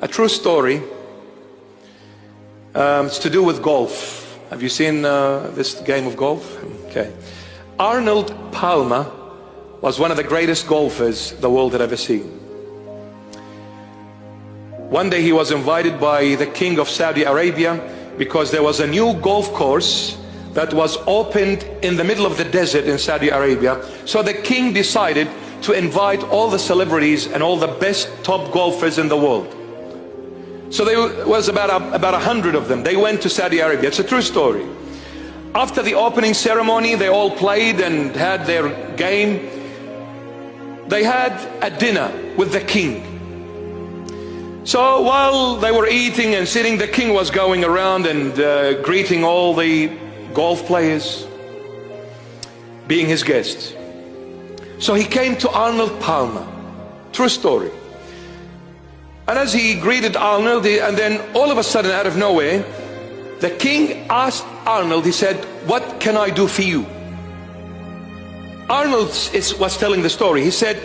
A true story. It's to do with golf. Have you seen this game of golf? Okay. Arnold Palmer was one of the greatest golfers the world had ever seen. One day he was invited by the king of Saudi Arabia because there was a new golf course that was opened in the middle of the desert in Saudi Arabia. So the king decided to invite all the celebrities and all the best top golfers in the world. So there was about 100 of them. They went to Saudi Arabia. It's a true story. After the opening ceremony, they all played and had their game. They had a dinner with the king. So while they were eating and sitting, the king was going around and greeting all the golf players, being his guests. So he came to Arnold Palmer. True story. And as he greeted Arnold, and then all of a sudden, out of nowhere, the king asked Arnold, he said, "What can I do for you?" Arnold was telling the story. He said,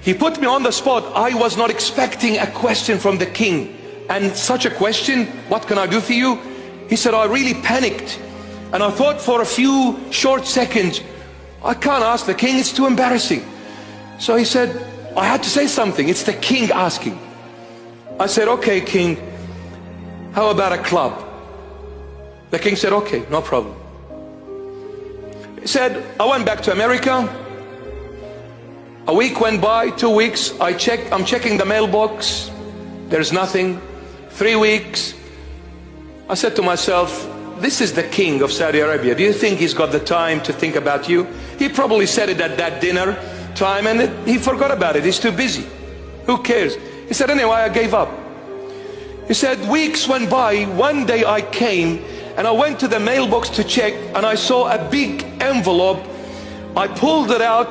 "He put me on the spot. I was not expecting a question from the king. And such a question, what can I do for you?" He said, "I really panicked. And I thought for a few short seconds, I can't ask the king, it's too embarrassing." So he said, "I had to say something. It's the king asking." I said, "Okay, king, how about a club?" The king said, "Okay, no problem." He said, "I went back to America. A week went by, 2 weeks, I'm checking the mailbox. There's nothing. 3 weeks. I said to myself, this is the king of Saudi Arabia. Do you think he's got the time to think about you? He probably said it at that dinner time and he forgot about it. He's too busy. Who cares?" He said, "Anyway, I gave up." He said, "Weeks went by. One day I came and I went to the mailbox to check and I saw a big envelope. I pulled it out,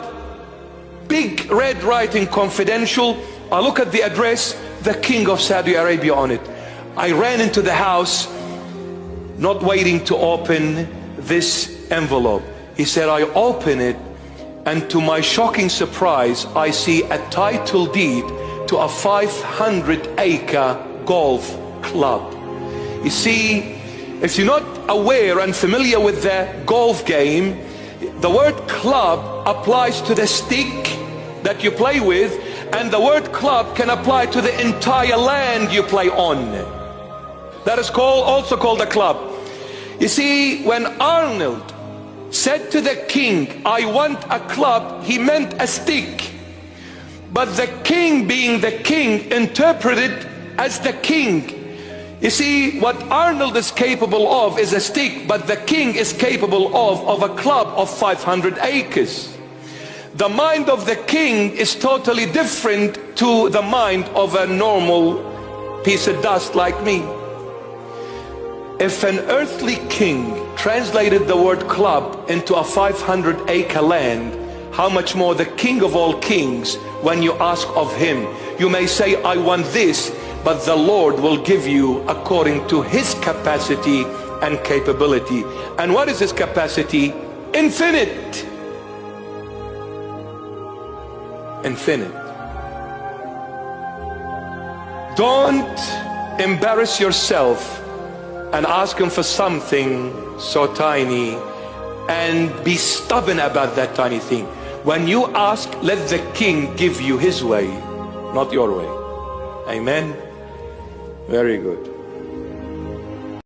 big red writing, confidential. I look at the address, the king of Saudi Arabia on it. I ran into the house, not waiting to open this envelope." He said, "I open it and to my shocking surprise, I see a title deed to a 500-acre golf club." You see, if you're not aware and familiar with the golf game, the word club applies to the stick that you play with, and the word club can apply to the entire land you play on. That is also called a club. You see, when Arnold said to the king, "I want a club," he meant a stick. But the king, being the king, interpreted as the king. You see, what Arnold is capable of is a stick, but the king is capable of a club of 500 acres. The mind of the king is totally different to the mind of a normal piece of dust like me. If an earthly king translated the word club into a 500-acre land, how much more the King of all kings, when you ask of him? You may say, "I want this," but the Lord will give you according to his capacity and capability. And what is his capacity? Infinite. Infinite. Don't embarrass yourself and ask him for something so tiny and be stubborn about that tiny thing. When you ask, let the king give you his way, not your way. Amen. Very good.